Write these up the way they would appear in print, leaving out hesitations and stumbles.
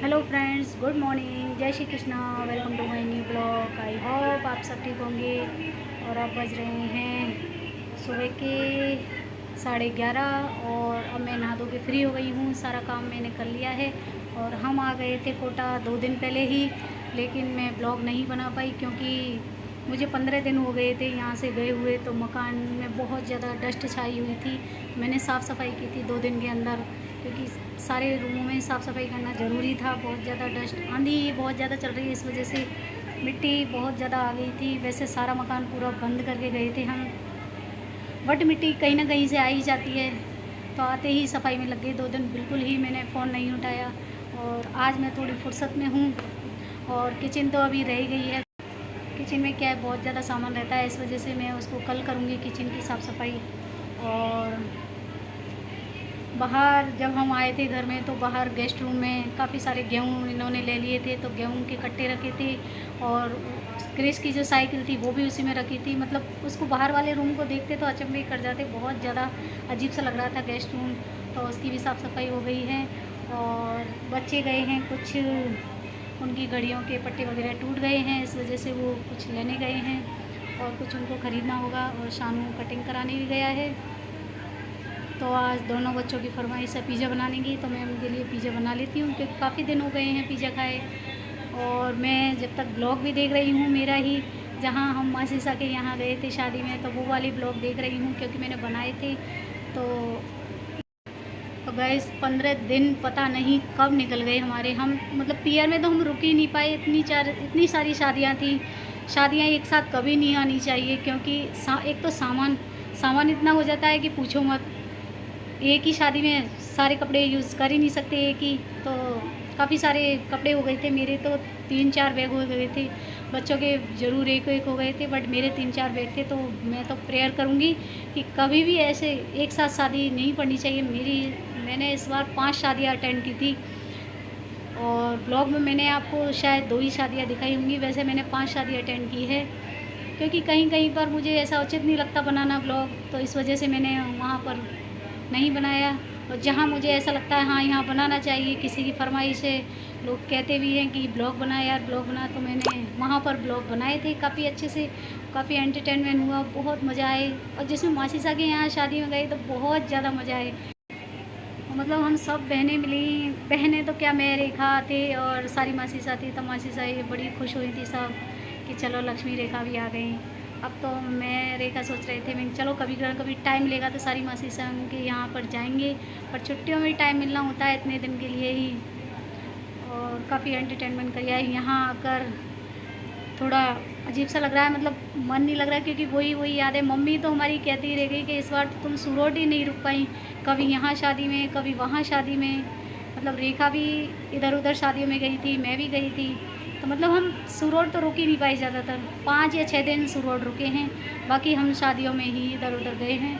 Hello friends, good morning, जय Shri Krishna. Welcome to my new blog. I hope आप सब ठीक होंगे। और अब बज रहे हैं सुबह के 11:30 और अब मैं नहा धो के फ्री हो गई हूँ। सारा काम मैंने कर लिया है और हम आ गए थे कोटा 2 दिन पहले ही, लेकिन मैं ब्लॉग नहीं बना पाई क्योंकि मुझे 15 दिन हो गए थे यहाँ से गए हुए। तो मकान में बहुत ज़्यादा डस्ट छाई हुई थी। मैंने साफ़ सफाई की थी 2 दिन के अंदर, क्योंकि सारे रूमों में साफ़ सफाई करना ज़रूरी था। बहुत ज़्यादा डस्ट, आंधी बहुत ज़्यादा चल रही है, इस वजह से मिट्टी बहुत ज़्यादा आ गई थी। वैसे सारा मकान पूरा बंद करके गए थे हम, बट मिट्टी कहीं ना कहीं से आ ही जाती है। तो आते ही सफाई में लग गई। 2 दिन बिल्कुल ही मैंने फ़ोन नहीं उठाया और आज मैं थोड़ी फुर्सत में हूँ। और किचन तो अभी रह गई है। किचन में क्या है, बहुत ज़्यादा सामान रहता है, इस वजह से मैं उसको कल करूँगी किचन की साफ़ सफाई। और बाहर जब हम आए थे घर में, तो बाहर गेस्ट रूम में काफ़ी सारे गेहूँ इन्होंने ले लिए थे, तो गेहूँ के कट्टे रखे थे। और क्रिस की जो साइकिल थी वो भी उसी में रखी थी। मतलब उसको बाहर वाले रूम को देखते तो अचंभे कर जाते, बहुत ज़्यादा अजीब सा लग रहा था गेस्ट रूम। तो उसकी भी साफ़ सफाई हो गई है। और बच्चे गए हैं, कुछ उनकी घड़ियों के पट्टे वगैरह टूट गए हैं, इस वजह से वो कुछ लेने गए हैं और कुछ उनको ख़रीदना होगा। और शानू कटिंग कराने भी गया है। तो आज दोनों बच्चों की फरमाइश है पिज़्ज़ा बनाने की, तो मैं उनके लिए पिज़्ज़ा बना लेती हूँ क्योंकि काफ़ी दिन हो गए हैं पिज़्ज़ा खाए। और मैं जब तक ब्लॉग भी देख रही हूँ मेरा ही, जहाँ हम मासीसा के यहाँ गए थे शादी में, तो वो वाली ब्लॉग देख रही हूँ क्योंकि मैंने बनाए थे। तो गैस 15 दिन पता नहीं कब निकल गए हमारे। हम मतलब पीयर में तो हम रुक ही नहीं पाए, इतनी सारी शादियाँ थी। शादियाँ एक साथ कभी नहीं आनी चाहिए क्योंकि एक तो सामान इतना हो जाता है कि पूछो मत। एक ही शादी में सारे कपड़े यूज़ कर ही नहीं सकते एक ही। तो काफ़ी सारे कपड़े हो गए थे मेरे, तो 3-4 बैग हो गए थे। बच्चों के ज़रूर एक एक हो गए थे, बट मेरे 3-4 बैग थे। तो मैं तो प्रेयर करूँगी कि कभी भी ऐसे एक साथ शादी नहीं पड़नी चाहिए। मैंने इस बार 5 शादियाँ अटेंड की थी और ब्लॉग में मैंने आपको शायद 2 ही शादियाँ दिखाई होंगी। वैसे मैंने 5 शादी अटेंड की है क्योंकि कहीं कहीं पर मुझे ऐसा उचित नहीं लगता बनाना ब्लॉग, तो इस वजह से मैंने वहाँ पर नहीं बनाया। और जहाँ मुझे ऐसा लगता है हाँ यहाँ बनाना चाहिए, किसी की फरमाइश है, लोग कहते भी हैं कि ब्लॉग बना यार, ब्लॉग बना, तो मैंने वहाँ पर ब्लॉग बनाए थे काफ़ी अच्छे से। काफ़ी एंटरटेनमेंट हुआ, बहुत मज़ा आए। और जिसमें मासीसा के यहाँ शादी में गए तो बहुत ज़्यादा मज़ा आए। मतलब हम सब बहनें मिली। बहनें तो क्या, मैं, रेखा थे और सारी मासीसा थी। तो मासीसा ये बड़ी खुश हुई थी सब कि चलो लक्ष्मी रेखा भी आ गई। अब तो मैं रेखा सोच रहे थे, मैं चलो कभी कभी टाइम मिलेगा तो सारी मासीसा के यहाँ पर जाएंगे, पर छुट्टियों में टाइम मिलना होता है इतने दिन के लिए ही। और काफ़ी एंटरटेनमेंट करिए। यहाँ आकर थोड़ा अजीब सा लग रहा है, मतलब मन नहीं लग रहा है क्योंकि वही वही याद है। मम्मी तो हमारी कहती ही रह गई कि इस बार तो तुम सूरत ही नहीं रुक पाई, कभी यहाँ शादी में कभी वहाँ शादी में। मतलब रेखा भी इधर उधर शादियों में गई थी, मैं भी गई थी। तो मतलब हम सूरत तो रुक ही नहीं पाई, ज़्यादातर 5 या 6 दिन सूरत रुके हैं, बाकी हम शादियों में ही इधर उधर गए हैं।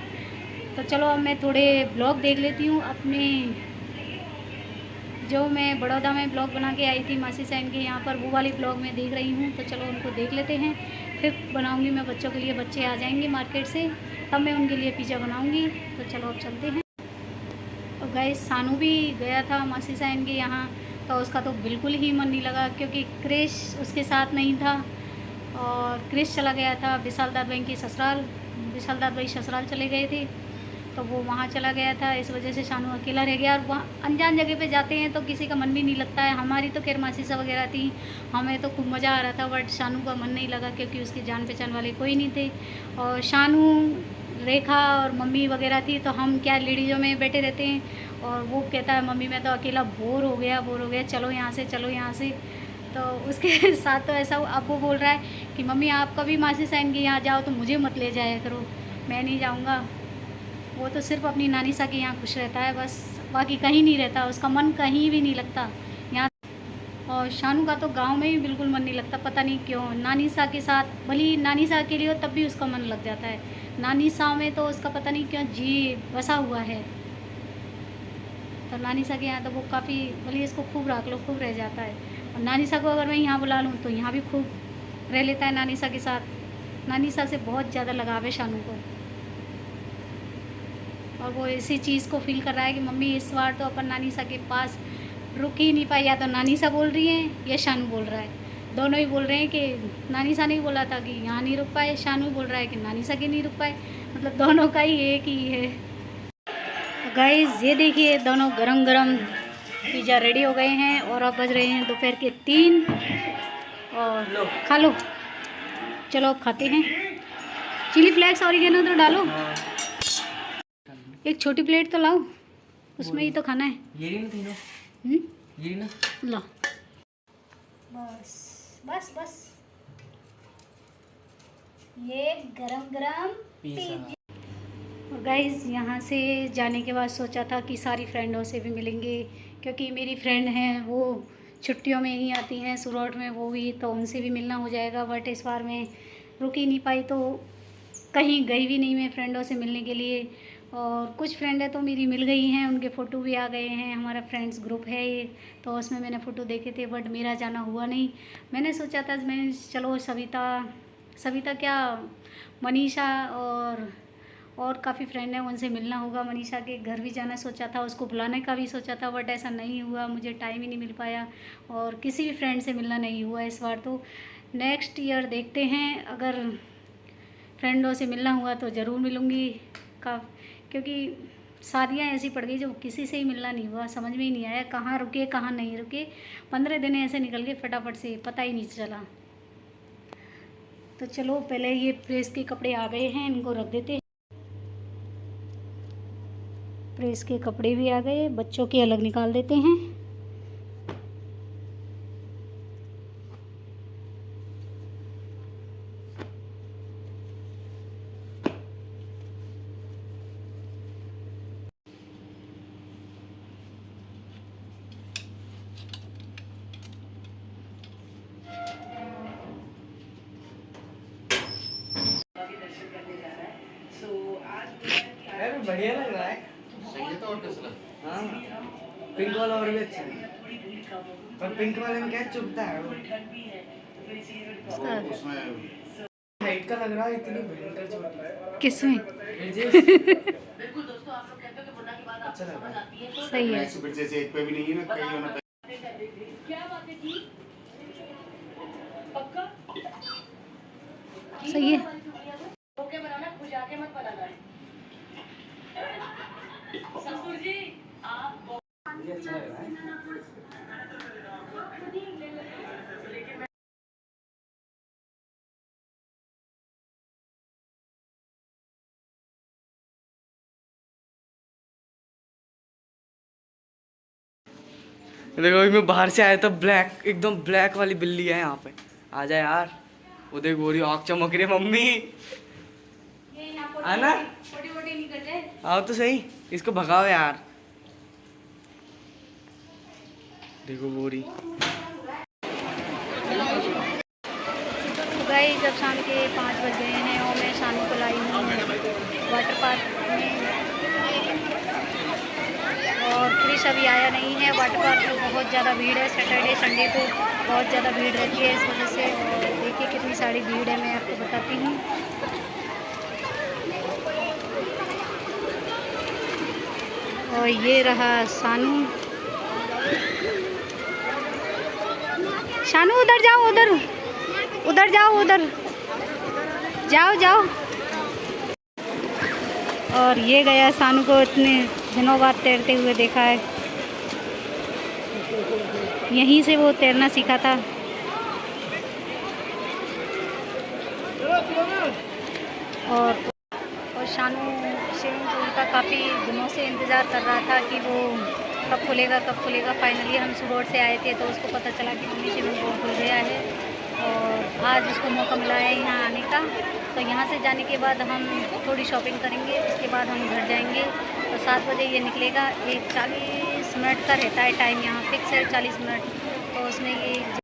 तो चलो अब मैं थोड़े ब्लॉग देख लेती हूँ अपने, जो मैं बड़ौदा में ब्लॉग बना के आई थी मासी सैन के यहाँ पर, वो वाली ब्लॉग मैं देख रही हूँ। तो चलो उनको देख लेते हैं, फिर बनाऊँगी मैं बच्चों के लिए। बच्चे आ जाएंगे मार्केट से, तब मैं उनके लिए पिज़्ज़ा बनाऊँगी। तो चलो अब चलते हैं। और गाइस सानू भी गया था मासी सैन के यहाँ, तो उसका तो बिल्कुल ही मन नहीं लगा क्योंकि क्रिश उसके साथ नहीं था। और क्रिश चला गया था विशाल दाद भाई की ससुराल, विशाल दाद भाई ससुराल चले गए थे, तो वो वहाँ चला गया था। इस वजह से शानू अकेला रह गया। और वहाँ अनजान जगह पे जाते हैं तो किसी का मन भी नहीं लगता है। हमारी तो खैर मासीसा वगैरह थी, हमें तो खूब मज़ा आ रहा था, बट शानू का मन नहीं लगा क्योंकि उसकी जान पहचान वाले कोई नहीं थे। और शानू, रेखा और मम्मी वगैरह थी, तो हम क्या लेडीज़ों में बैठे रहते हैं। और वो कहता है मम्मी मैं तो अकेला बोर हो गया, चलो यहाँ से, चलो यहाँ से। तो उसके साथ तो ऐसा अब वो बोल रहा है कि मम्मी आप कभी मासी सैन के यहाँ जाओ तो मुझे मत ले जाया करो, मैं नहीं जाऊँगा। वो तो सिर्फ अपनी नानी सा के यहाँ खुश रहता है बस, बाकी कहीं नहीं रहता, उसका मन कहीं भी नहीं लगता यहाँ। और शानू का तो गांव में भी बिल्कुल मन नहीं लगता, पता नहीं क्यों। नानी सा के साथ भली नानी सा अकेली हो तब भी उसका मन लग जाता है, नानी सा में तो उसका पता नहीं क्यों जी बसा हुआ है। तो नानी सा के यहाँ तो वो काफ़ी, भले इसको खूब रख लो खूब रह जाता है। और नानी सा को अगर मैं यहाँ बुला लूँ तो यहाँ भी खूब रह लेता है नानी सा के साथ। नानी सा से बहुत ज़्यादा लगाव है शानू को। और वो इसी चीज़ को फील कर रहा है कि मम्मी इस बार तो अपन नानी सा के पास रुक ही नहीं पाई। या तो नानी सा बोल रही है या शानू बोल रहा है, दोनों ही बोल रहे हैं कि नानी सा नहीं बोला था कि यहाँ नहीं रुक पाए, शानू बोल रहा है कि नानी सा के नहीं रुक पाए, मतलब दोनों का ही एक ही है। तो गाइस ये देखिए दोनों गरम गरम पिज़्ज़ा रेडी हो गए हैं और अब बज रहे हैं दोपहर के 3 और खा लो। चलो अब खाते हैं। चिली फ्लेक्स ऑरिगेनो तो डालो, एक छोटी प्लेट तो लाओ, उसमें ही तो खाना है। ये ना ला, बस बस बस, ये गरम गरम पिज़्ज़ा। और गाइस यहाँ से जाने के बाद सोचा था कि सारी फ्रेंडों से भी मिलेंगे, क्योंकि मेरी फ्रेंड हैं वो छुट्टियों में ही आती हैं सूरत में, वो भी तो उनसे भी मिलना हो जाएगा। बट इस बार मैं रुक ही नहीं पाई, तो कहीं गई भी नहीं मैं फ्रेंडों से मिलने के लिए। और कुछ फ्रेंडें तो मेरी मिल गई हैं, उनके फ़ोटो भी आ गए हैं। हमारा फ्रेंड्स ग्रुप है ये, तो उसमें मैंने फ़ोटो देखे थे, बट मेरा जाना हुआ नहीं। मैंने सोचा था मैं चलो सविता क्या, मनीषा और काफ़ी फ्रेंड हैं, उनसे मिलना होगा। मनीषा के घर भी जाना सोचा था, उसको बुलाने का भी सोचा था, बट ऐसा नहीं हुआ, मुझे टाइम ही नहीं मिल पाया और किसी भी फ्रेंड से मिलना नहीं हुआ इस बार। तो नेक्स्ट ईयर देखते हैं, अगर फ्रेंडों से मिलना हुआ तो ज़रूर मिलूँगी क्योंकि शादियाँ ऐसी पड़ गई जो किसी से ही मिलना नहीं हुआ, समझ में ही नहीं आया कहाँ रुके कहाँ नहीं रुके। 15 दिन ऐसे निकल गए फटाफट से, पता ही नहीं चला। तो चलो पहले ये प्रेस के कपड़े आ गए हैं, इनको रख देते हैं। प्रेस के कपड़े भी आ गए, बच्चों के अलग निकाल देते हैं। बढ़िया लग रहा है, सही है। तो और कैसा लगा? हाँ पिंक वाला और भी अच्छा है, पर पिंक वाले में क्या चुभता है वो, उसमें हाइट का लग रहा है, इतनी भयंकर छोटी। किसमें? अच्छा लग रहा है। सही है। फिर जैसे एक पे भी नहीं है ना, कहीं होना सही है। ये अच्छा लग रहा है। देखो अभी मैं बाहर से आया था, ब्लैक एकदम ब्लैक वाली बिल्ली है यहाँ पे। आ जा यार, वो देख गोरी आँख चमक रही है मम्मी। आना आओ तो सही, इसको भगाओ यार। देखो गोरी। गई जब शाम के 5 बज गए हैं और मैं शानू को लाई हूँ वाटर पार्क में, और क्रिश अभी आया नहीं है। वाटर पार्क में बहुत ज़्यादा भीड़ है, सैटरडे संडे को बहुत ज़्यादा भीड़ रहती है इस वजह से। और देखिए कितनी सारी भीड़ है, मैं आपको बताती हूँ। और ये रहा शानू। शानू उधर जाओ, उधर जाओ, उधर जाओ। और ये गया, शानू को इतने दिनों बाद तैरते हुए देखा है, यहीं से वो तैरना सीखा था। और शानू स्विमिंग पूल का काफ़ी दिनों से इंतज़ार कर रहा था कि वो कब खुलेगा। फाइनली हम सूरत से आए थे तो उसको पता चला कि मम्मी स्विमिंग पूल खुल गया है, और आज उसको मौका मिला है यहाँ आने का। तो यहाँ से जाने के बाद हम थोड़ी शॉपिंग करेंगे, उसके बाद हम घर जाएंगे। तो 7 बजे ये निकलेगा, एक 40 मिनट का रहता है टाइम, यहाँ फिक्स है 40 मिनट। तो उसमें ये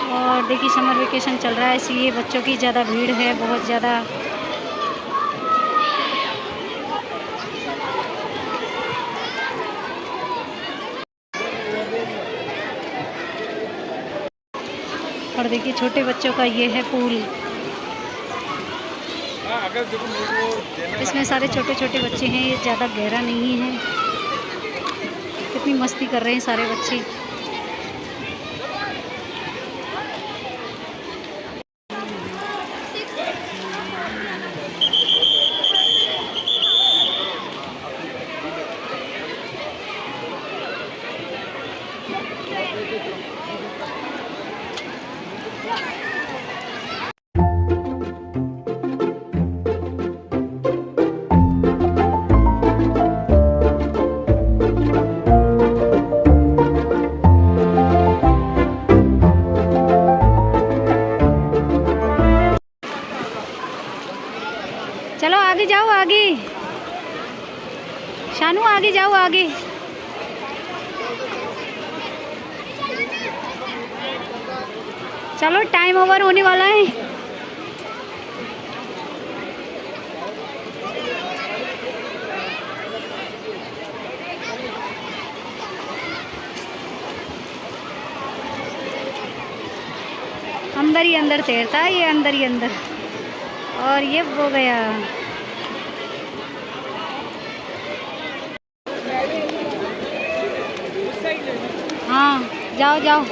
और देखिए समर वेकेशन चल रहा है, इसलिए बच्चों की ज़्यादा भीड़ है, बहुत ज़्यादा। और देखिए छोटे बच्चों का ये है पूल। इसमें सारे छोटे छोटे बच्चे हैं, ये ज़्यादा गहरा नहीं है। कितनी मस्ती कर रहे हैं सारे बच्चे। चलो आगे जाओ, आगे शानू, आगे जाओ आगे। चलो टाइम ओवर होने वाला है। अंदर ही अंदर तैरता है ये, अंदर ही अंदर। और ये हो गया। हाँ जाओ जाओ।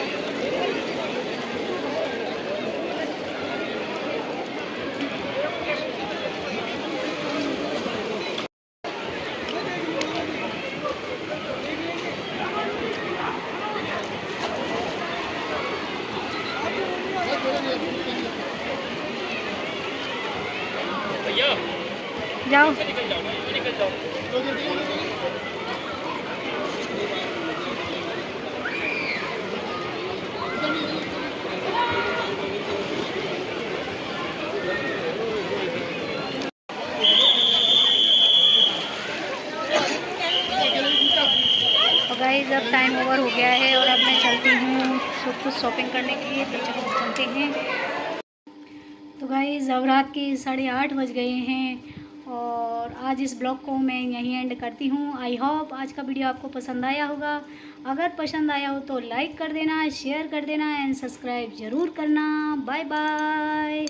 जाओ। तो गाइस अब टाइम ओवर हो गया है और अब मैं चलती हूँ कुछ शॉपिंग करने के लिए, तो चलो चलते हैं। तो गाइस अब रात के 8:30 बज गए हैं और आज इस ब्लॉग को मैं यहीं एंड करती हूँ। आई होप आज का वीडियो आपको पसंद आया होगा। अगर पसंद आया हो तो लाइक कर देना, शेयर कर देना एंड सब्सक्राइब ज़रूर करना। Bye bye.